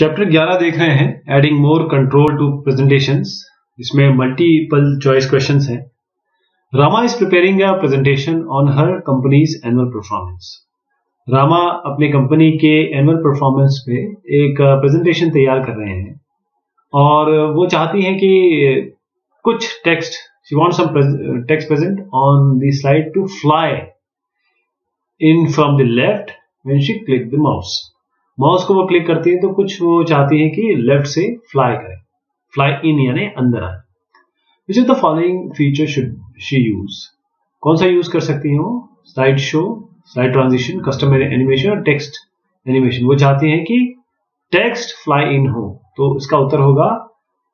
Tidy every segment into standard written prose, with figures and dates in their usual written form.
Chapter 11 देख रहे हैं, adding more control to presentations. इसमें मल्टीपल चॉइस क्वेश्चंस हैं। Rama is preparing a presentation on her company's annual performance. Rama अपने कंपनी के एनुअल परफॉर्मेंस पे एक प्रेजेंटेशन तैयार कर रहे हैं और वो चाहती हैं कि कुछ text, she wants some text present on the slide to fly in from the left when she click the mouse को वो क्लिक करती है तो कुछ वो चाहती है कि लेफ्ट से फ्लाई करे, फ्लाई इन यानी अंदर आए। Which is the following feature should she use? कौन सा यूज कर सकती है वो? Slide show, slide transition, custom animation और टेक्स्ट एनिमेशन। वो चाहती है कि टेक्स्ट फ्लाई इन हो, तो इसका उत्तर होगा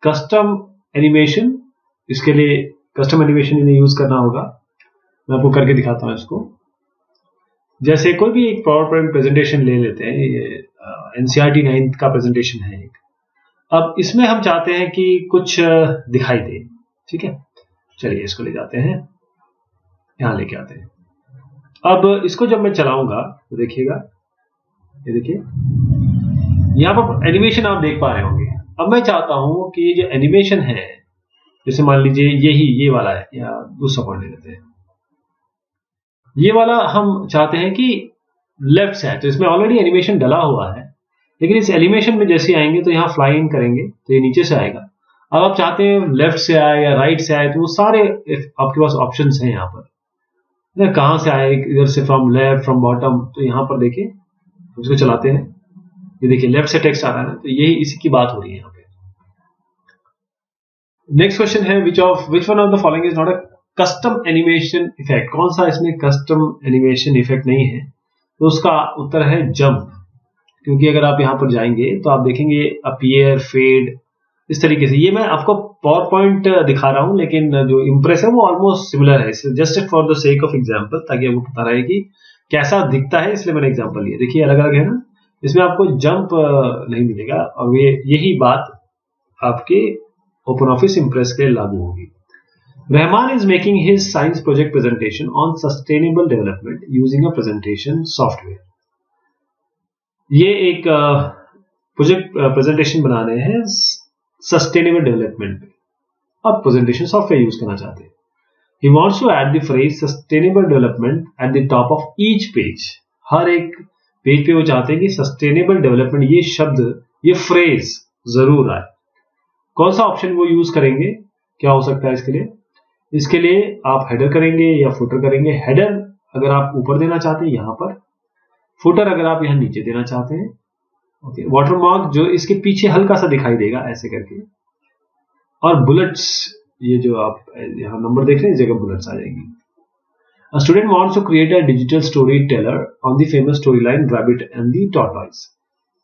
कस्टम एनिमेशन। इसके लिए कस्टम एनिमेशन इन्हें यूज करना होगा। मैं आपको करके दिखाता हूं इसको। जैसे कोई भी एक पावर पॉइंट प्रेजेंटेशन ले लेते हैं, ये एनसीईआरटी 9th का प्रेजेंटेशन है एक। अब इसमें हम चाहते हैं कि कुछ दिखाई दे, ठीक है। चलिए इसको ले जाते हैं, यहां लेके आते हैं। अब इसको जब मैं चलाऊंगा तो देखिएगा, ये देखिए यहां पर एनिमेशन आप देख पा रहे होंगे। अब मैं चाहता हूं कि ये जो एनिमेशन है, जैसे मान लीजिए ये वाला है, या दूसरा पॉइंट ले लेते हैं, ये वाला हम चाहते हैं कि लेफ्ट से आए, तो इसमें ऑलरेडी एनिमेशन डला हुआ है, लेकिन इस एनिमेशन में जैसे आएंगे तो यहाँ फ्लाई इन करेंगे तो ये नीचे से आएगा। अब आप चाहते हैं लेफ्ट से आए या राइट से आए, तो वो सारे आपके पास ऑप्शंस हैं यहाँ पर। कहां से आए, इधर से, फ्रॉम लेफ्ट, फ्रॉम बॉटम। तो यहाँ पर देखिए, उसको चलाते हैं, ये देखिए लेफ्ट से टेक्स्ट आ रहा है ना, तो यही इसी की बात हो रही है यहाँ पे। नेक्स्ट क्वेश्चन है, which one of the following is not a custom animation effect? कौन सा इसमें कस्टम एनिमेशन इफेक्ट नहीं है? तो उसका उत्तर है जंप। क्योंकि अगर आप यहां पर जाएंगे तो आप देखेंगे अपीयर, फेड, इस तरीके से। ये मैं आपको पावर पॉइंट दिखा रहा हूं, लेकिन जो इंप्रेस है वो ऑलमोस्ट सिमिलर है, just for the sake of example, ताकि आपको पता रहे कि कैसा दिखता है, इसलिए मैंने एग्जांपल लिया। देखिए अलग अलग है ना, इसमें आपको जंप नहीं मिलेगा, और यही बात आपके ओपन ऑफिस इंप्रेस के लागू होगी। Rahman is making his science project presentation on sustainable development using a presentation software. ये एक प्रेजेंटेशन बना रहे हैं सस्टेनेबल डेवलपमेंट पे। अब प्रेजेंटेशन सॉफ्टवेयर यूज करना चाहते हैं। He wants to add the phrase sustainable development at the top of each page. हर एक पेज पे वो चाहते हैं कि सस्टेनेबल डेवलपमेंट, ये शब्द, ये फ्रेज जरूर आए। कौन सा ऑप्शन वो यूज करेंगे? क्या हो सकता है इसके लिए? इसके लिए आप हेडर करेंगे या फुटर करेंगे। हेडर अगर आप ऊपर देना चाहते हैं यहां पर, फुटर अगर आप यहां नीचे देना चाहते हैं। ओके, वाटरमार्क जो इसके पीछे हल्का सा दिखाई देगा ऐसे करके, और बुलेट्स, ये जो आप यहां नंबर देख रहे हैं, इस जगह बुलेट्स आ जाएंगी। A student wants to create a digital storyteller on the famous storyline Rabbit and the Tortoise.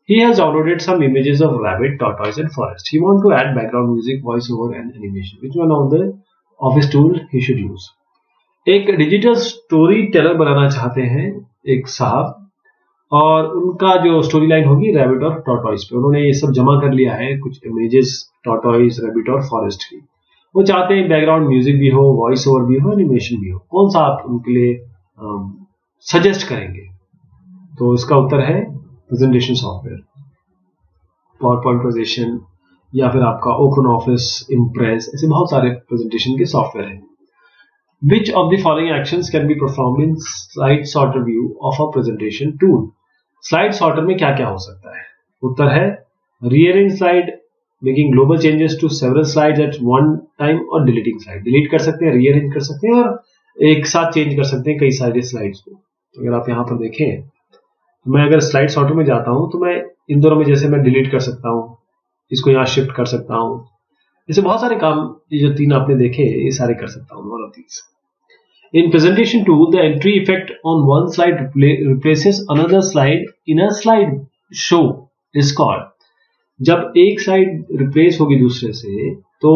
He has downloaded some images of rabbit, tortoise and forest. He wants to add background music, voiceover and animation. Which one of the office tool he should use? एक digital story teller बनाना चाहते हैं एक साहब, और उनका जो story line होगी rabbit और टॉर्टॉइस पे। उन्होंने ये सब जमा कर लिया है, कुछ इमेजेस टॉर्टॉइस, रैबिट और फॉरेस्ट की। वो चाहते हैं बैकग्राउंड म्यूजिक भी हो, वॉइस ओवर भी हो, एनिमेशन भी हो। कौन सा आप उनके लिए सजेस्ट करेंगे? तो इसका उत्तर है presentation software, power point presentation, या फिर आपका ओपन ऑफिस, इंप्रेस, ऐसे बहुत सारे प्रेजेंटेशन के सॉफ्टवेयर हैं। Which of the following actions can be perform in slide sorter view of a presentation tool? Slide sorter में क्या क्या हो सकता है? उत्तर है rearrange slide, making global changes to several slides at one time, और डिलीटिंग स्लाइड। डिलीट कर सकते हैं, रीअरेंज कर सकते हैं, और एक साथ चेंज कर सकते हैं कई सारे स्लाइड्स को। तो अगर आप यहां पर देखें, तो मैं अगर स्लाइड सॉर्टर में जाता हूं तो मैं इन दोनों में, जैसे मैं डिलीट कर सकता हूं, इसको यहां शिफ्ट कर सकता हूं, ऐसे बहुत सारे काम, ये जो तीन आपने देखे, ये सारे कर सकता हूं। All of these in presentation tool, the entry effect on one slide replaces another slide in a slide show is called. जब एक स्लाइड रिप्लेस होगी दूसरे से, तो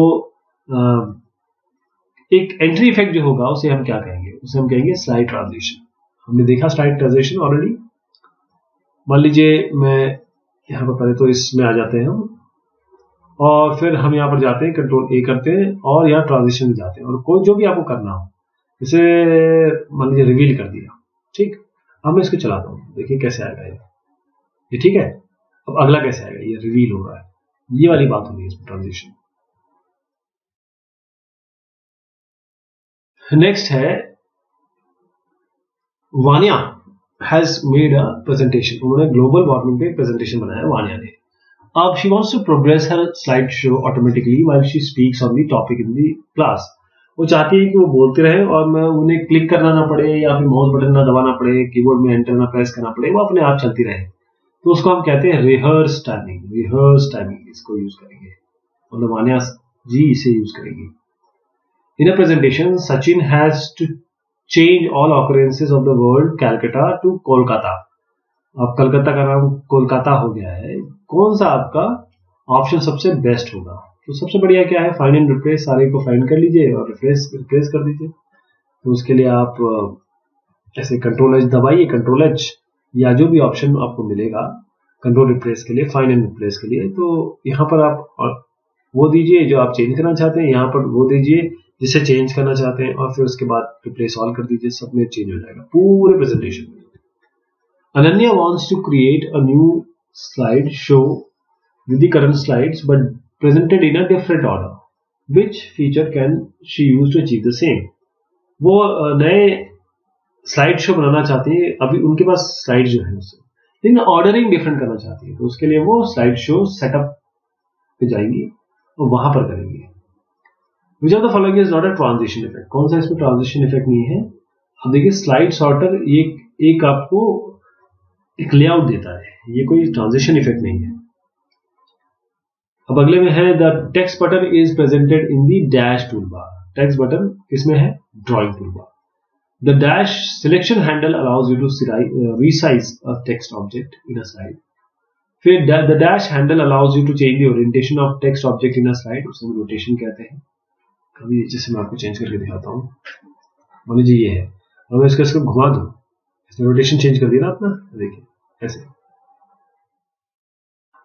एक एंट्री इफेक्ट जो होगा उसे हम क्या कहेंगे? उसे हम कहेंगे स्लाइड ट्रांजिशन। हमने देखा स्लाइड ट्रांजिशन ऑलरेडी। मान लीजिए मैं यहां पर पहले तो इसमें आ जाते हैं हम, और फिर हम यहाँ पर जाते हैं, कंट्रोल ए करते हैं, और यहाँ ट्रांजिशन में जाते हैं, और कोई जो भी आपको करना हो, जैसे मान लीजिए रिवील कर दिया, ठीक। अब मैं इसको चलाता हूँ, देखिए कैसे आएगा ये, ठीक है। अब अगला कैसे आएगा, ये रिवील हो रहा है, ये वाली बात हो रही है इसमें ट्रांजिशन। नेक्स्ट है Vania has made a presentation, उन्होंने ग्लोबल वार्मिंग पे प्रेजेंटेशन बनाया वानिया ने। अब she wants to progress her slide show automatically while she speaks on the topic in the class. वो चाहती है कि वो बोलते रहे और मैं उन्हें क्लिक करना ना पड़े या फिर माउस बटन ना दबाना पड़े, कीबोर्ड में एंटर ना प्रेस करना पड़े, वो अपने आप चलती रहे। तो उसको हम कहते हैं रिहर्स टाइमिंग, रिहर्स टाइमिंग इसको यूज करेंगे, मतलब वानिया जी इसे यूज करेंगी। In a presentation Sachin has to change all occurrences of the word Calcutta to Kolkata. अब कलकत्ता का नाम कोलकाता हो गया है, कौन सा आपका ऑप्शन सबसे बेस्ट होगा? तो सबसे बढ़िया क्या है, फाइंड एंड रिप्लेस, सारे को फाइंड कर लीजिए और रिप्लेस कर दीजिए। तो उसके लिए आप ऐसे कंट्रोल एच दबाइए, कंट्रोल एच या जो भी ऑप्शन आपको मिलेगा कंट्रोल रिप्लेस के लिए, फाइंड एंड रिप्लेस के लिए, तो यहाँ पर आप वो दीजिए जो आप चेंज करना चाहते हैं, यहाँ पर वो दीजिए जिसे चेंज करना चाहते हैं और फिर उसके बाद रिप्लेस ऑल कर दीजिए, सब में चेंज हो जाएगा पूरे प्रेजेंटेशन में। Ananya wants to create a new slide show with the current slides but presented in a different order. Which feature can she use to achieve the same? वो नए स्लाइड शो बनाना चाहती है, अभी उनके पास स्लाइड जो है उससे, लेकिन ऑर्डरिंग डिफरेंट करना चाहती है, तो उसके लिए वो स्लाइड शो सेटअप पे जाएंगी और वहां पर करेंगे। Which of the following is not a transition effect? कौन सा इसमें ट्रांजिशन इफेक्ट नहीं है? अब देखिए स्लाइड सॉर्टर ये एक आपको एक लेआउट देता है, ये कोई ट्रांजिशन इफेक्ट नहीं है। अब अगले में है the text button is presented in the dash tool bar. Text button किसमें है? Drawing tool bar. The dash selection handle allows you to resize a text object in a slide. फिर the dash handle allows you to change the orientation of text object in a slide, उसे हम rotation कहते हैं। अभी जैसे मैं आपको change करके दिखाता हूँ, मान लीजिए ये है, अब मैं इसको घुमा दूं, इसने रोटेशन चेंज कर दिया ना अपना, देखिए ऐसे।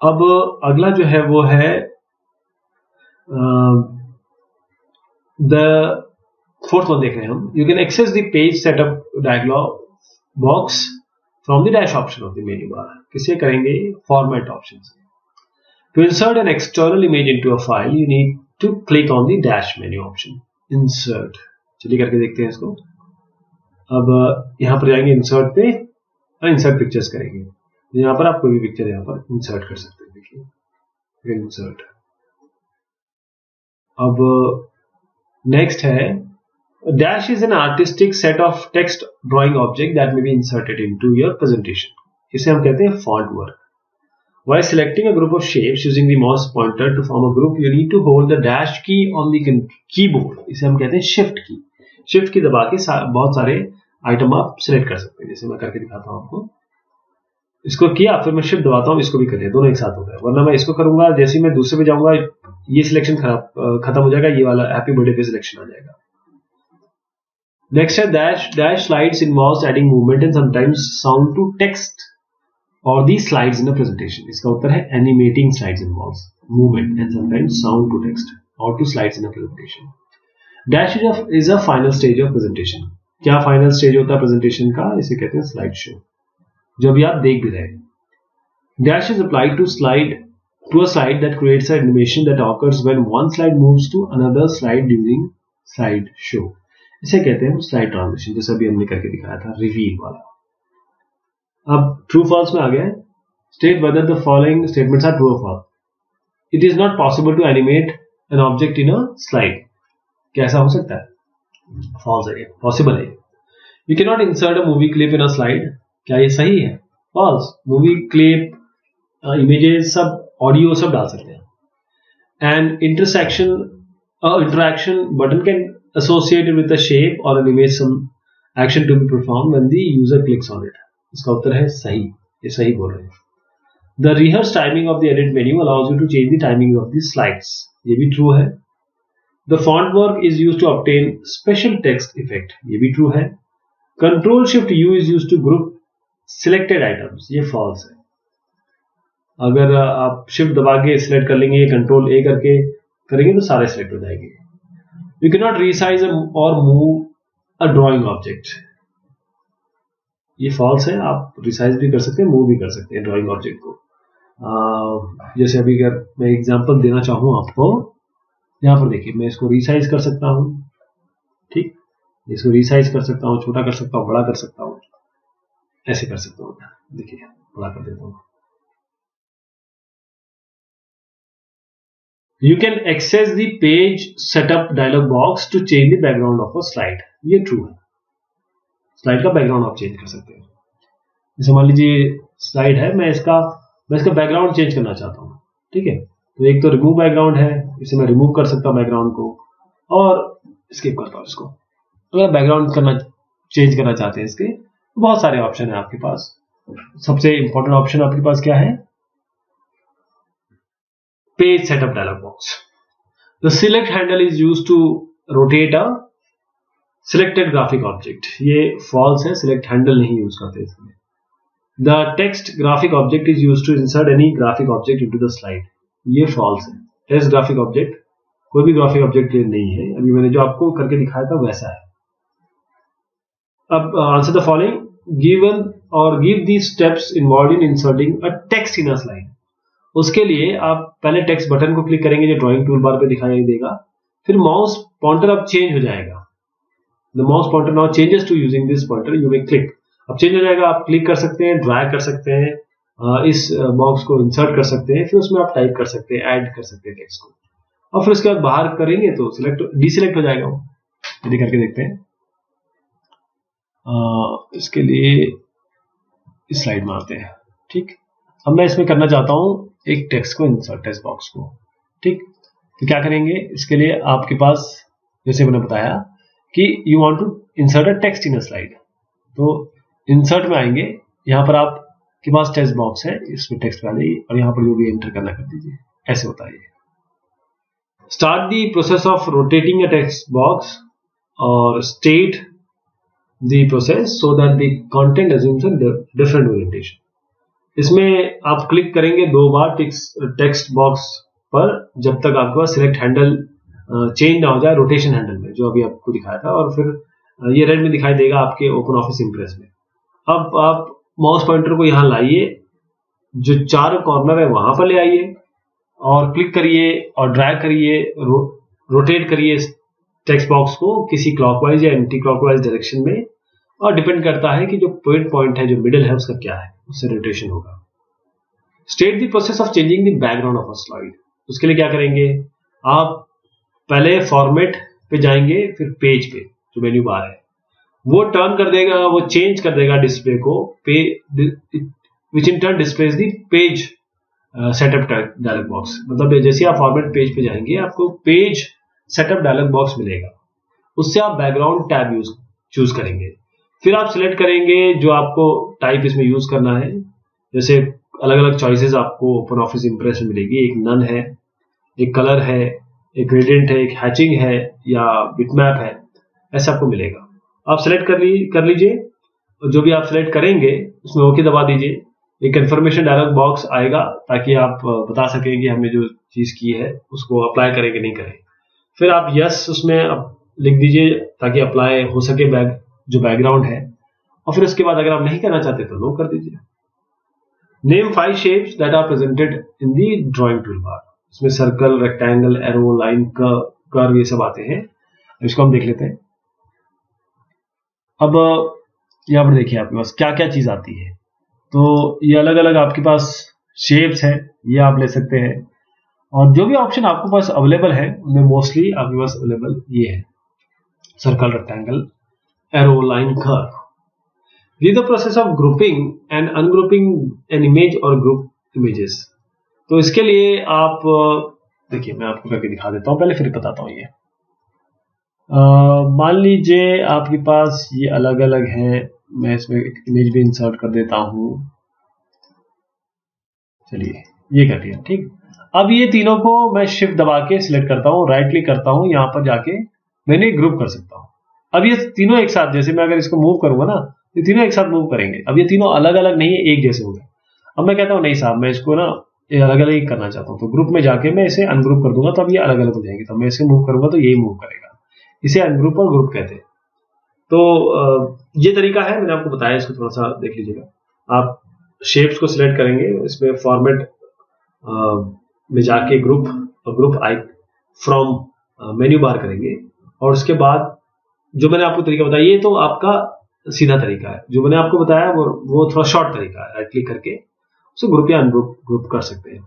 अब अगला जो है वो है द फोर्थ वन देख रहे हैं हम। You can access the page setup dialog box from the dash option of the menu bar. किसे करेंगे? फॉर्मेट ऑप्शन से। To insert an external image into a file you need to click on the dash menu option, insert. चलिए करके देखते हैं इसको। अब यहां पर जाएंगे इंसर्ट पे और इंसर्ट पिक्चर्स करेंगे। यहाँ पर आप कोई भी पिक्चर यहाँ पर इंसर्ट कर सकते हैं, देखिए इंसर्ट। अब नेक्स्ट है dash is an artistic set of text drawing object that may be inserted into your presentation. इसे हम कहते हैं font work. While selecting a group of shapes using the mouse pointer to form a group, you need to hold the dash key on the keyboard. इसे हम कहते हैं shift की। Shift की दबा के बहुत सारे आइटम आप सिलेक्ट कर सकते हैं, जैसे मैं करके दिखाता हूं आपको। इसको किया, फिर मैं शिफ्ट दबाता हूं, इसको भी करिए, दोनों एक साथ होता है। वरना मैं इसको करूंगा, जैसे ही मैं दूसरे पे जाऊंगा ये सिलेक्शन खत्म हो जाएगा, ये वाला हैप्पी बर्थडे पे सिलेक्शन आ जाएगा। नेक्स्ट है dash slides involves adding movement and sometimes sound to text और the slides in a presentation. इसका उत्तर है animating slides involves movement and sometimes sound to text और to slides in a presentation. Dash is a final stage of presentation. क्या final stage होता है presentation का? इसे कहते हैं स्लाइड शो, जो अभी आप देख भी रहे हैं। Dash is applied to a slide that creates an animation that occurs when one slide moves to another slide during slide show. इसे कहते हैं स्लाइड ट्रांजिशन, जैसे अभी हमने करके दिखाया था रिवील वाला। अब ट्रू फॉल्स में आ गया है। State whether the following statements are true और false. It is not possible to animate an object in a slide. कैसा हो सकता है? फॉल्स है, पॉसिबल है। You can not insert a movie clip in a slide. क्या ये सही है? फॉल्स। मूवी क्लिप, इमेजेस, सब ऑडियो सब डाल सकते हैं। And interaction button can associated with a shape और an image, some action to be perform when the user clicks on it. इसका उत्तर है सही, ये सही बोल रहे हैं। The rehearse timing of the edit menu allows you to change the timing of the slides. ये भी ट्रू है। The font work is used to obtain special text effect. ये भी ट्रू है। Control shift U is used to group selected items. ये false है। अगर आप शिफ्ट दबा के सिलेक्ट कर लेंगे, कंट्रोल ए करके करेंगे तो सारे सिलेक्ट हो जाएंगे। यू कैन नॉट रीसाइज और मूव अ ड्राइंग ऑब्जेक्ट। ये फॉल्स है। आप रिसाइज भी कर सकते हैं, मूव भी कर सकते हैं ड्राइंग ऑब्जेक्ट को। जैसे अभी अगर मैं एग्जांपल देना चाहूँ आपको, यहाँ पर देखिए मैं इसको रिसाइज कर सकता हूँ, ठीक, इसको रिसाइज कर सकता हूँ, छोटा कर सकता हूँ, बड़ा कर सकता हूँ, ऐसे कर सकता हूँ। देखिए बड़ा कर देता हूँ। You can access the page setup dialog box to change the background of a slide। ये ट्रू है, स्लाइड का बैकग्राउंड आप चेंज कर सकते हैं। जैसे मान लीजिए स्लाइड है, मैं इसका बैकग्राउंड चेंज करना चाहता हूँ, ठीक है, तो एक तो रिमूव बैकग्राउंड है, इसे मैं रिमूव कर सकता हूँ बैकग्राउंड को, और स्किप करता हूँ इसको। अगर बैकग्राउंड चेंज करना चाहते हैं इसके, तो बहुत सारे ऑप्शन है आपके पास। सबसे इंपॉर्टेंट ऑप्शन आपके पास क्या है? Page setup dialog box. The select handle is used to rotate a selected graphic object. ये फॉल्स है, सिलेक्ट हैंडल नहीं यूज करते इसमें। The text graphic object is used to insert any graphic object into the slide. ये false है। Text graphic object कोई भी graphic object नहीं है, अभी मैंने जो आपको करके दिखाया था वैसा है। अब आंसर द फॉलोइंग, गिवन और give the steps involve in inserting a text in a slide. उसके लिए आप पहले टेक्स्ट बटन को क्लिक करेंगे जो ड्राइंग टूल बार पे दिखाई देगा, फिर माउस पॉइंटर अब चेंज हो जाएगा। The mouse pointer now changes to using this pointer, you may click. अब चेंज हो जाएगा, आप क्लिक कर सकते हैं, ड्रैग कर सकते हैं, इस बॉक्स को इंसर्ट कर सकते हैं, फिर उसमें आप टाइप कर सकते हैं, ऐड कर सकते हैं टेक्स्ट को, और फिर उसके बाद बाहर करेंगे तो डिसिलेक्ट हो जाएगा वो। यदि करके देखते हैं, इसके लिए स्लाइड मारते हैं, ठीक। अब मैं इसमें करना चाहता हूं एक टेक्स्ट को इंसर्ट, टेक्स्ट बॉक्स को, ठीक। तो क्या करेंगे, इसके लिए आपके पास जैसे मैंने बताया कि you want to insert a text in a slide, तो इंसर्ट में आएंगे, यहां पर आपके पास टेक्स्ट बॉक्स है, इसमें टेक्स्ट वाले, और यहां पर जो भी एंटर करना कर दीजिए, ऐसे होता है। Start the process of rotating a text box और state the process so that the content assumes a different orientation. इसमें आप क्लिक करेंगे 2 बार टेक्स्ट बॉक्स पर, जब तक आपके पास सिलेक्ट हैंडल चेंज ना हो जाए रोटेशन हैंडल में, जो अभी आपको दिखाया था, और फिर ये रेड में दिखाई देगा आपके ओपन ऑफिस इंप्रेस में। अब आप माउस पॉइंटर को यहां लाइए, जो 4 कॉर्नर है वहां पर ले आइए, और क्लिक करिए और ड्रैग करिए, रोटेट करिए टेक्स्ट बॉक्स को किसी क्लॉकवाइज या एंटी क्लॉकवाइज डायरेक्शन में, और डिपेंड करता है कि जो पॉइंट है, जो मिडिल है, उसका क्या है, उससे रोटेशन होगा। State the process of changing the background of a slide. उसके लिए क्या करेंगे, आप पहले फॉर्मेट पे जाएंगे, फिर पेज पे जो मेन्यू बार है वो टर्न कर देगा, वो चेंज कर देगा डिस्प्ले को, which in turn displays the page setup dialog box. मतलब जैसे आप फॉर्मेट पेज पे जाएंगे, आपको पेज सेटअप डायलॉग बॉक्स मिलेगा, उससे आप बैकग्राउंड टैब चूज करेंगे, फिर आप सिलेक्ट करेंगे जो आपको टाइप इसमें यूज करना है। जैसे अलग अलग चॉइसेस आपको ओपन ऑफिस इंप्रेस में मिलेगी, एक नन है, एक कलर है, एक ग्रेडियंट है, एक हैचिंग है, या बिटमैप है, ऐसे आपको मिलेगा। आप सिलेक्ट कर लीजिए, जो भी आप सिलेक्ट करेंगे उसमें ओके दबा दीजिए, एक कंफर्मेशन डायलॉग बॉक्स आएगा ताकि आप बता सकें कि हमने जो चीज की है उसको अप्लाई करें कि नहीं करें। फिर आप यस उसमें लिख दीजिए ताकि अप्लाई हो सके जो बैकग्राउंड है, और फिर उसके बाद अगर आप नहीं करना चाहते तो नो कर दीजिए। Name 5 shapes that are presented in the drawing tool bar. इसमें circle, rectangle, arrow, line, curve, ये सब आते हैं। इसको हम देख लेते हैं। अब यहाँ पर देखिए आपके पास क्या क्या चीज आती है, तो ये अलग अलग आपके पास शेप्स है, ये आप ले सकते हैं, और जो भी ऑप्शन आपके पास अवेलेबल है उनमें मोस्टली आपके पास अवेलेबल ये है, circle, rectangle, arrow, line, curve. This is the process of grouping and ungrouping an image or group images। तो इसके लिए आप देखिए, मैं आपको करके दिखा देता हूं, पहले फिर बताता हूं। ये मान लीजिए आपके पास ये अलग अलग है, मैं इसमें एक इमेज भी इंसर्ट कर देता हूं। चलिए ये कर दिया, ठीक। अब ये तीनों को मैं शिफ्ट दबा के सिलेक्ट करता हूं, राइट क्लिक करता हूं, यहां पर जाके मैंने ग्रुप कर सकता हूं। अब ये तीनों एक साथ, जैसे मैं अगर इसको मूव करूंगा ना, ये तीनों एक साथ मूव करेंगे। अब ये तीनों अलग अलग नहीं है, एक जैसे हो गए। अब मैं कहता हूं नहीं साहब, मैं इसको ना ये अलग अलग ही करना चाहता हूं, तो ग्रुप में जाके मैं इसे अनग्रुप कर दूंगा, तो अब ये अलग अलग हो जाएंगे। तो मैं इसे मूव करूंगा तो यही मूव करेगा। इसे अनग्रुप और ग्रुप कहते हैं। तो ये तरीका है, मैंने आपको बताया, इसको थोड़ा सा देख लीजिएगा। आप शेप्स को सिलेक्ट करेंगे, इसमें फॉर्मेट में जाके group I from menu bar करेंगे और उसके बाद जो मैंने आपको तरीका बताया, ये तो आपका सीधा तरीका है। जो मैंने आपको बताया वो थोड़ा शॉर्ट तरीका है। राइट क्लिक करके उसे ग्रुप या अनग्रुप कर सकते हैं।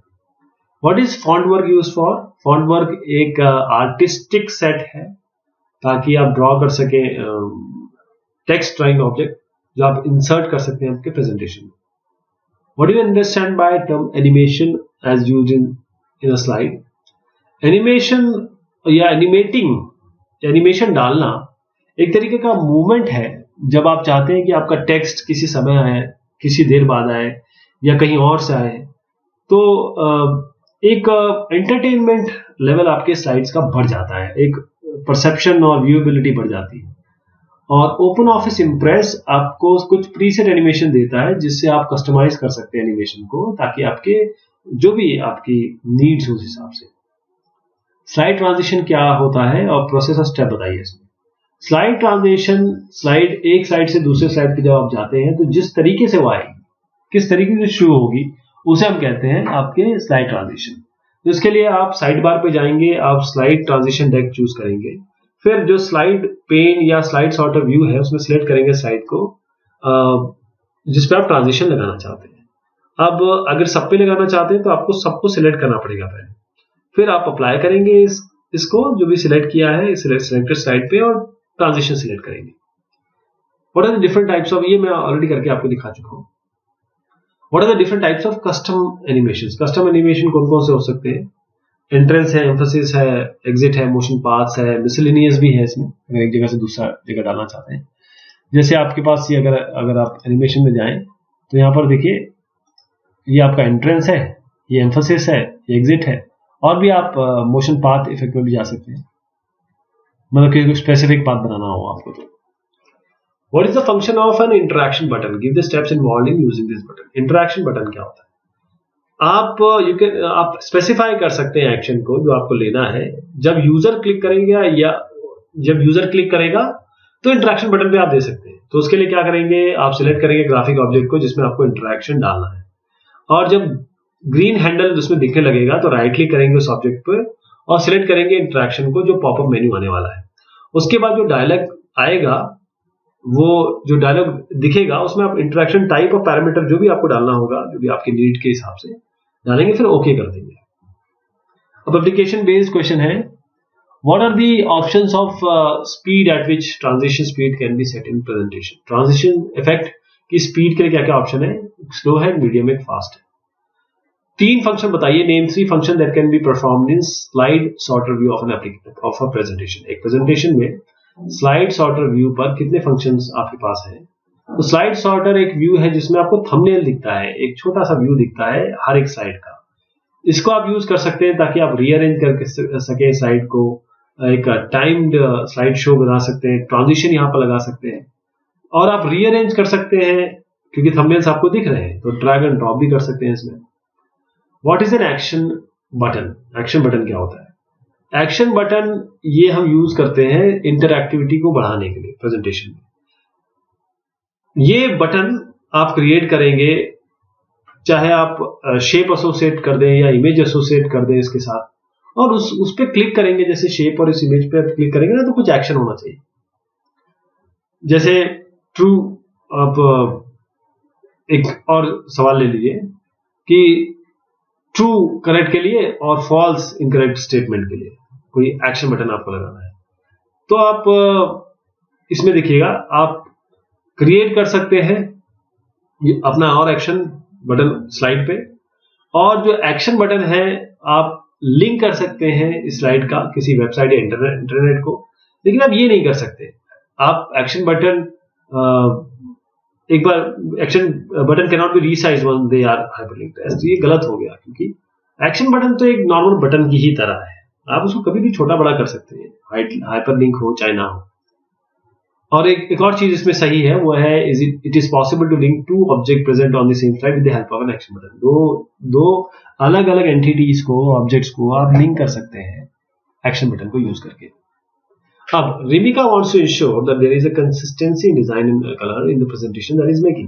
What is font work use for? Font work एक आर्टिस्टिक सेट है ताकि आप ड्रॉ कर सके टेक्स्ट ड्राइंग ऑब्जेक्ट जो आप इंसर्ट कर सकते हैं आपके प्रेजेंटेशन में। What do you understand by term animation as used in a slide? Animation या एनिमेशन डालना एक तरीके का मूवमेंट है। जब आप चाहते हैं कि आपका टेक्स्ट किसी समय आए, किसी देर बाद आए या कहीं और से आए, तो एक एंटरटेनमेंट लेवल आपके स्लाइड्स का बढ़ जाता है, एक परसेप्शन और व्यूएबिलिटी बढ़ जाती है। और ओपन ऑफिस इम्प्रेस आपको कुछ प्रीसेट एनिमेशन देता है जिससे आप कस्टमाइज कर सकते हैं एनिमेशन को, ताकि आपके जो भी आपकी नीड्स उस हिसाब से। स्लाइड ट्रांजिशन क्या होता है और प्रोसेस और स्टेप बताइए इसमें। स्लाइड ट्रांजिशन, एक स्लाइड से दूसरे स्लाइड पे जब आप जाते हैं तो जिस तरीके से वो आएगी, किस तरीके से शुरू होगी, उसे हम कहते हैं आपके स्लाइड ट्रांजिशन। तो इसके लिए आप साइड बार पे जाएंगे, आप स्लाइड ट्रांजिशन डेक चूज करेंगे, फिर जो स्लाइड पेन या स्लाइड सॉर्टर व्यू है उसमें सिलेक्ट करेंगे स्लाइड को जिस पे आप ट्रांजिशन लगाना चाहते हैं। अब अगर सब पे लगाना चाहते हैं तो आपको सबको सिलेक्ट करना पड़ेगा पहले, फिर आप अप्लाई करेंगे इसको जो भी सिलेक्ट किया है सिलेक्टेड स्लाइड पे और ट्रांजिशन सिलेक्ट करेंगे। What are the different types of, ये मैं ऑलरेडी करके आपको दिखा चुका हूं। What are the different types of custom animations? Custom animation कौन कौन से हो सकते हैं? एंट्रेंस है, एम्फेसिस है, एग्जिट है, मोशन पाथ्स है, मिसलेनियस भी है इसमें, अगर एक जगह से दूसरा जगह डालना चाहते हैं। जैसे आपके पास ये अगर आप एनिमेशन में जाएं तो यहाँ पर देखिए ये आपका एंट्रेंस है, ये एम्फेसिस है, ये एग्जिट है, और भी आप मोशन पाथ इफेक्ट में भी जा सकते हैं, मतलब कि स्पेसिफिक पाथ बनाना हो आपको तो। What is the function of an interaction button? Give the steps involved in using this button. Interaction button क्या होता है? आप स्पेसिफाई कर सकते हैं एक्शन को जो आपको लेना है। जब यूजर क्लिक करेंगे या जब यूजर क्लिक करेगा तो इंटरेक्शन बटन पे आप दे सकते हैं। तो उसके लिए क्या करेंगे, आप सिलेक्ट करेंगे ग्राफिक ऑब्जेक्ट को जिसमें आपको इंटरेक्शन डालना है, और जब ग्रीन हैंडल उसमें दिखने लगेगा तो राइट क्लिक करेंगे उस ऑब्जेक्ट पर और सिलेक्ट करेंगे इंटरेक्शन को जो पॉपअप मेन्यू आने वाला है। उसके बाद जो डायलॉग आएगा, वो जो डायलॉग दिखेगा उसमें आप इंटरेक्शन टाइप और पैरामीटर जो भी आपको डालना होगा, जो भी आपके नीड के हिसाब से डालेंगे, फिर ओके कर देंगे। अब एप्लीकेशन बेस्ड क्वेश्चन है, what are the options of speed at which transition speed can be set in presentation? Transition effect की स्पीड के लिए क्या क्या ऑप्शन है? स्लो है, मीडियम है, फास्ट है। 3 फंक्शन बताइए, name 3 function that can be performed in slide sorter view of a presentation. एक प्रेजेंटेशन में स्लाइड सॉर्टर व्यू पर कितने फंक्शंस आपके पास हैं? तो स्लाइड सॉर्टर एक व्यू है जिसमें आपको थंबनेल दिखता है, एक छोटा सा व्यू दिखता है हर एक स्लाइड का। इसको आप यूज कर सकते हैं ताकि आप रीअरेंज कर सके स्लाइड को, एक टाइम्ड स्लाइड शो बना सकते हैं, ट्रांजिशन यहां पर लगा सकते हैं, और आप रीअरेंज कर सकते हैं क्योंकि थंबनेल्स आपको दिख रहे हैं, तो ड्रैग एंड ड्रॉप भी कर सकते हैं इसमें। What is an action button? Action button क्या होता है? एक्शन बटन ये हम यूज करते हैं इंटरएक्टिविटी को बढ़ाने के लिए प्रेजेंटेशन में। ये बटन आप क्रिएट करेंगे, चाहे आप शेप एसोसिएट कर दें या इमेज एसोसिएट कर दें इसके साथ, और उस पर क्लिक करेंगे, जैसे शेप और इस इमेज पे क्लिक करेंगे ना तो कुछ एक्शन होना चाहिए। जैसे ट्रू, आप एक और सवाल ले लीजिए कि ट्रू करेक्ट के लिए और फॉल्स इनकरेक्ट स्टेटमेंट के लिए कोई एक्शन बटन आपको लगाना है, तो आप इसमें देखिएगा आप क्रिएट कर सकते हैं अपना और एक्शन बटन स्लाइड पे, और जो एक्शन बटन है आप लिंक कर सकते हैं इस स्लाइड का किसी वेबसाइट या इंटरनेट को। लेकिन आप ये नहीं कर सकते, आप एक्शन बटन एक बार action button can not be resize when they are hyperlinked, तो ये गलत हो गया, क्योंकि एक्शन बटन तो एक नॉर्मल बटन की ही तरह है, आप उसको कभी भी छोटा बड़ा कर सकते हैं, हाइपरलिंक हो चाहे ना हो। और एक और चीज इसमें सही है, वो है it is possible to link 2 object present on the same slide with the help of an action button. दो अलग अलग एंटिटीज को, ऑब्जेक्ट्स को आप लिंक कर सकते हैं एक्शन बटन को यूज करके। अब Rimika wants to ensure that there is a consistency in design and color in the presentation that is making.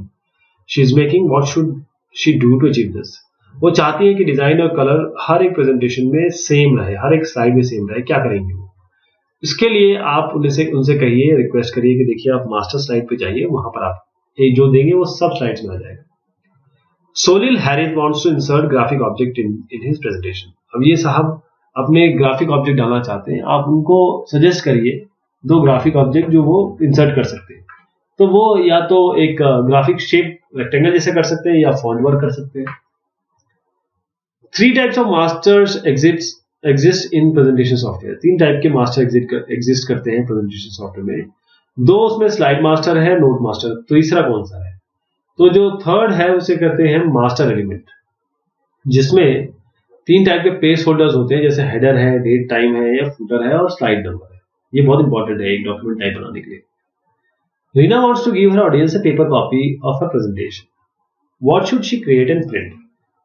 She is making. What should she do to achieve this? वो चाहती है कि design और colour हर एक presentation में same रहे, हर एक slide में सेम रहे। क्या करेंगे वो? इसके लिए आप उनसे कहिए, रिक्वेस्ट करिए कि देखिए आप मास्टर स्लाइड पे जाइए, वहां पर आप जो देंगे वो सब स्लाइड्स में आ जाएगा। Solil Harris wants to insert graphic object in his presentation. अब ये साहब अपने ग्राफिक ऑब्जेक्ट डालना चाहते हैं, आप उनको सजेस्ट करिए 2 ग्राफिक ऑब्जेक्ट जो वो इंसर्ट कर सकते हैं। तो वो या तो एक ग्राफिक शेप रेक्टेंगल जैसे कर सकते हैं या फॉन्ट वर्क कर सकते हैं। 3 types of masters exist in presentation software. 3 type के मास्टर एग्जिस्ट करते हैं प्रेजेंटेशन सॉफ्टवेयर में। 2 उसमें स्लाइड मास्टर है, नोट मास्टर। तीसरा कौन सा है? तो जो थर्ड है उसे कहते हैं मास्टर एलिमेंट, जिसमें 3 टाइप के प्लेस होल्डर्स होते हैं, जैसे हेडर है, डेट टाइम है या फुटर है और स्लाइड नंबर है। ये बहुत इंपॉर्टेंट है एक डॉक्यूमेंट टाइप बनाने के लिए। Reena wants to give her audience a paper copy of her presentation. What should she create and print?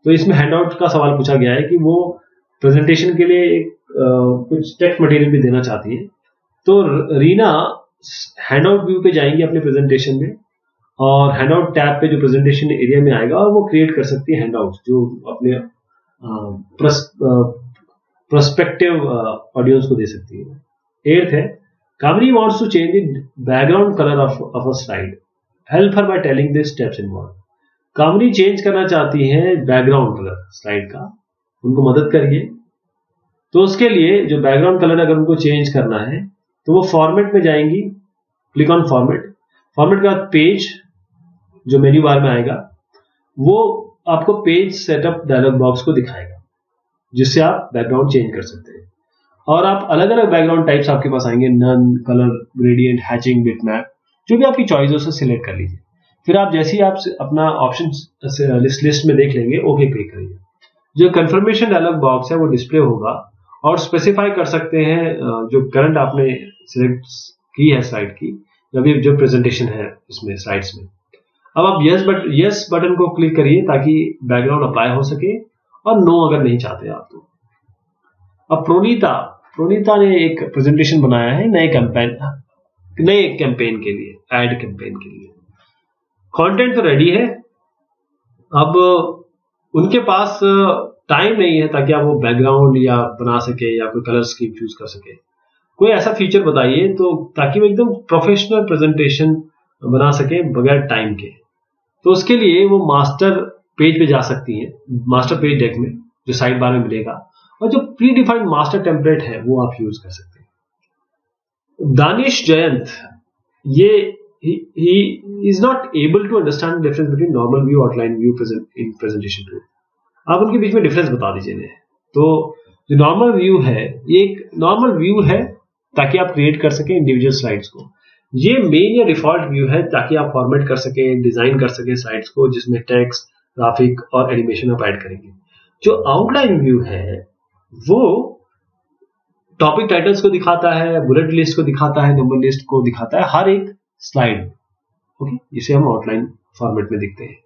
तो इसमें हैंडआउट का सवाल पूछा गया है कि वो प्रेजेंटेशन के लिए कुछ टेक्स्ट मटेरियल भी देना चाहती है। तो रीना हैंडआउट व्यू पे जाएंगी अपने प्रेजेंटेशन में, और हैंडआउट टैब पे जो प्रेजेंटेशन एरिया में आएगा और वो क्रिएट कर सकती है हैंडआउट जो अपने प्रोस्पेक्टिव ऑडियंस को दे सकती है। 8th है, Kamri wants to change the background colour of a slide. Help her by telling the steps involve. Kamri change करना चाहती है बैकग्राउंड कलर स्लाइड का, उनको मदद करिए। तो उसके लिए जो बैकग्राउंड कलर अगर उनको चेंज करना है तो वो फॉर्मेट में जाएंगी, क्लिक ऑन फॉर्मेट। फॉर्मेट का पेज जो मेन्यू बार में आएगा वो आपको पेज सेटअप डायलॉग बॉक्स को दिखाएगा, जिससे आप बैकग्राउंड चेंज कर सकते हैं। और आप अलग अलग बैकग्राउंड टाइप्स आपके पास आएंगे, none, colour gradient, hatching, bitmap, जो भी आपकी चॉइस है उसे सिलेक्ट कर लीजिए। फिर आप जैसे ही आप अपना ऑप्शन लिस्ट में देख लेंगे, ओके क्लिक करिए। जो कंफर्मेशन डायलॉग बॉक्स है वो डिस्प्ले होगा और स्पेसिफाई कर सकते हैं जो करंट आपने सिलेक्ट की है स्लाइड की, अभी जो प्रेजेंटेशन है इसमें स्लाइड्स में। अब आप यस बटन को क्लिक करिए ताकि बैकग्राउंड अप्लाई हो सके, और नो अगर नहीं चाहते आप तो। अब प्रोनीता ने एक प्रेजेंटेशन बनाया है नए कैंपेन के लिए, एड कैंपेन के लिए। कंटेंट तो रेडी है, अब उनके पास टाइम नहीं है ताकि आप वो बैकग्राउंड या बना सके या कोई कलर स्कीम चूज कर सके। कोई ऐसा फीचर बताइए तो ताकि वो एकदम प्रोफेशनल प्रेजेंटेशन बना सके बगैर टाइम के। तो उसके लिए वो मास्टर पेज पे जा सकती है, मास्टर पेज डेक में जो साइड बार में मिलेगा, और जो प्री डिफाइंड मास्टर टेम्पलेट है वो आप यूज कर सकते हैं। दानिश जयंत, ये he is not able to understand the difference between normal view, outline view in presentation tool। आप उनके बीच में डिफरेंस बता दीजिए इन्हें। तो जो नॉर्मल व्यू है, ये एक नॉर्मल व्यू है ताकि आप क्रिएट कर सकें इंडिविजुअल स्लाइड्स को। ये मेन या डिफॉल्ट व्यू है ताकि आप फॉर्मेट कर सकें, डिजाइन कर सकें स्लाइड्स को, जिसमें टेक्स्ट, ग्राफिक और एनिमेशन आप ऐड करेंगे। जो आउटलाइन व्यू है वो टॉपिक टाइटल्स को दिखाता है, बुलेट लिस्ट को दिखाता है, नंबर लिस्ट को दिखाता है, हर एक स्लाइड, ओके, जिसे हम आउटलाइन फॉर्मेट में दिखते हैं।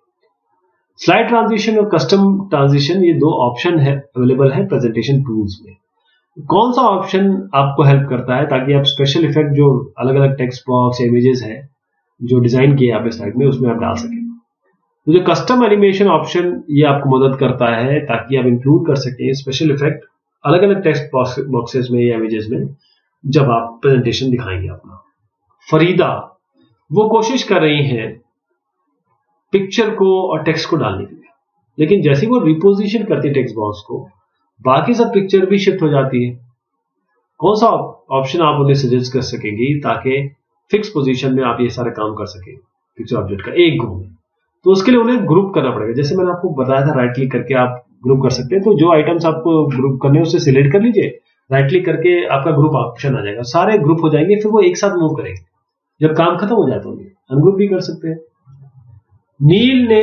स्लाइड ट्रांजिशन और कस्टम ट्रांजिशन, ये 2 ऑप्शन है अवेलेबल है प्रेजेंटेशन टूल्स में। कौन सा ऑप्शन आपको हेल्प करता है ताकि आप स्पेशल इफेक्ट जो अलग अलग टेक्स्ट बॉक्स, इमेजेस है जो डिजाइन किए आपने स्लाइड में, उसमें आप डाल सकें। तो जो कस्टम एनिमेशन ऑप्शन, ये आपको मदद करता है ताकि आप इंक्लूड कर सकें स्पेशल इफेक्ट अलग अलग टेक्स्ट बॉक्सेस में या इमेजेस में जब आप प्रेजेंटेशन दिखाएंगे अपना। फरीदा, वो कोशिश कर रही हैं पिक्चर को और टेक्स्ट को डालने के लिए, लेकिन जैसे वो रिपोजिशन करती है टेक्स्ट बॉक्स को, बाकी सब पिक्चर भी शिफ्ट हो जाती है। कौन सा ऑप्शन आप उन्हें सजेस्ट कर सकेंगी ताकि फिक्स पोजीशन में आप ये सारे काम कर सकें पिक्चर ऑब्जेक्ट का एक ग्रुप में? तो उसके लिए उन्हें ग्रुप करना पड़ेगा। जैसे मैंने आपको बताया था, राइट क्लिक करके आप ग्रुप कर सकते हैं। तो जो आइटम्स आपको ग्रुप करने उसे सिलेक्ट कर लीजिए, राइट क्लिक करके आपका ग्रुप ऑप्शन आ जाएगा, सारे ग्रुप हो जाएंगे, फिर वो एक साथ मूव करेंगे। जब काम खत्म हो जाए तो अनग्रुप भी कर सकते हैं। नील ने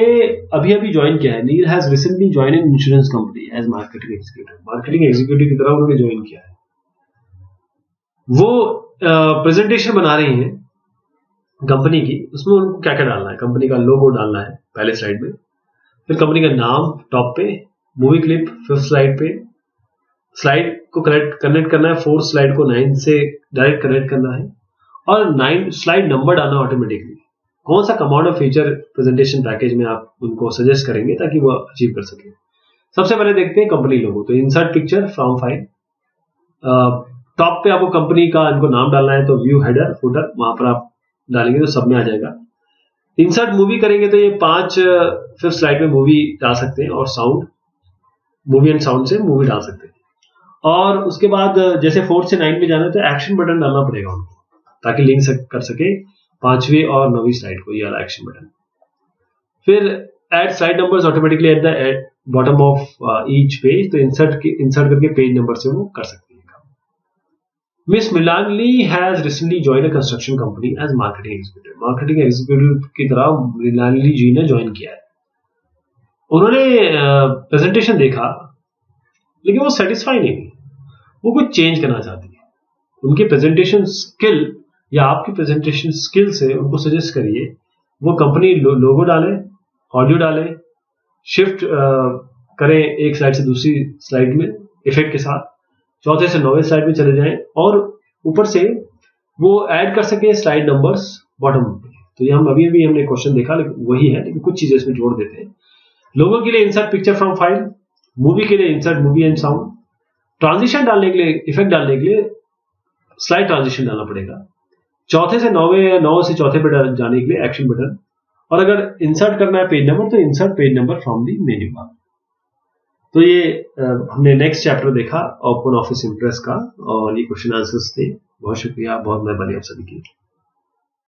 अभी ज्वाइन किया है। Neel has recently join in insurance company as marketing executive. Marketing executive की तरह उन्होंने ज्वाइन किया है। वो प्रेजेंटेशन बना रही हैं कंपनी की। उसमें उनको क्या क्या डालना है, कंपनी का लोगो डालना है पहले स्लाइड में, फिर कंपनी का नाम टॉप पे, मूवी क्लिप 5th स्लाइड पे, स्लाइड को कनेक्ट करना है 4th स्लाइड को 9 से डायरेक्ट कनेक्ट करना है, और 9 स्लाइड नंबर डालना ऑटोमेटिकली। कौन सा कमांड और फीचर प्रेजेंटेशन पैकेज में आप उनको सजेस्ट करेंगे ताकि वो अचीव कर सके। सबसे पहले देखते हैं कंपनी लोगो। तो insert picture from file, top पे आपको कंपनी का इनको नाम डालना है, तो व्यू हेडर फुटर वहां पर आप डालेंगे तो सब में आ जाएगा। इंसर्ट मूवी करेंगे तो ये 5 फिफ्थ स्लाइड में मूवी डाल सकते हैं, और साउंड मूवी एंड साउंड से मूवी डाल सकते हैं। और उसके बाद जैसे 4 से 9 में जाना है तो एक्शन बटन डालना पड़ेगा उनको, ताकि लिंक कर सके 5वीं और 9वीं स्लाइड को, ये वाला एक्शन बटन। फिर add slide numbers automatically at the bottom of each page, तो इंसर्ट करके पेज नंबर से वो कर सकते हैं। मिस मिलानली has recently join a construction company as marketing executive. Marketing executive की तरह मिलानली जी ने ज्वाइन किया है। उन्होंने प्रेजेंटेशन देखा लेकिन वो सेटिस्फाई नहीं हुई, वो कुछ चेंज करना चाहती है। उनकी प्रेजेंटेशन स्किल या आपकी प्रेजेंटेशन स्किल से उनको सजेस्ट करिए वो कंपनी लोगो डाले, ऑडियो डाले, शिफ्ट करें एक स्लाइड से दूसरी स्लाइड में इफेक्ट के साथ, 4थे से 9वें स्लाइड में चले जाएं, और ऊपर से वो ऐड कर सके स्लाइड नंबर्स बॉटम पे। तो ये हम अभी हमने क्वेश्चन देखा, लेकिन वही है, लेकिन कुछ चीजें इसमें जोड़ देते हैं। लोगों के लिए insert picture from file, movie के लिए insert movie and sound, transition डालने के लिए, इफेक्ट डालने के लिए स्लाइड ट्रांजिशन डालना पड़ेगा, 4थे से 9वें, 9 से 4थे पे जाने के लिए एक्शन बटन, और अगर इंसर्ट करना है पेज नंबर तो insert page number from the menu bar. तो ये हमने नेक्स्ट चैप्टर देखा ओपन ऑफिस इंप्रेस का, और ये क्वेश्चन आंसर्स थे। बहुत शुक्रिया, बहुत मेहरबानी आप सभी की।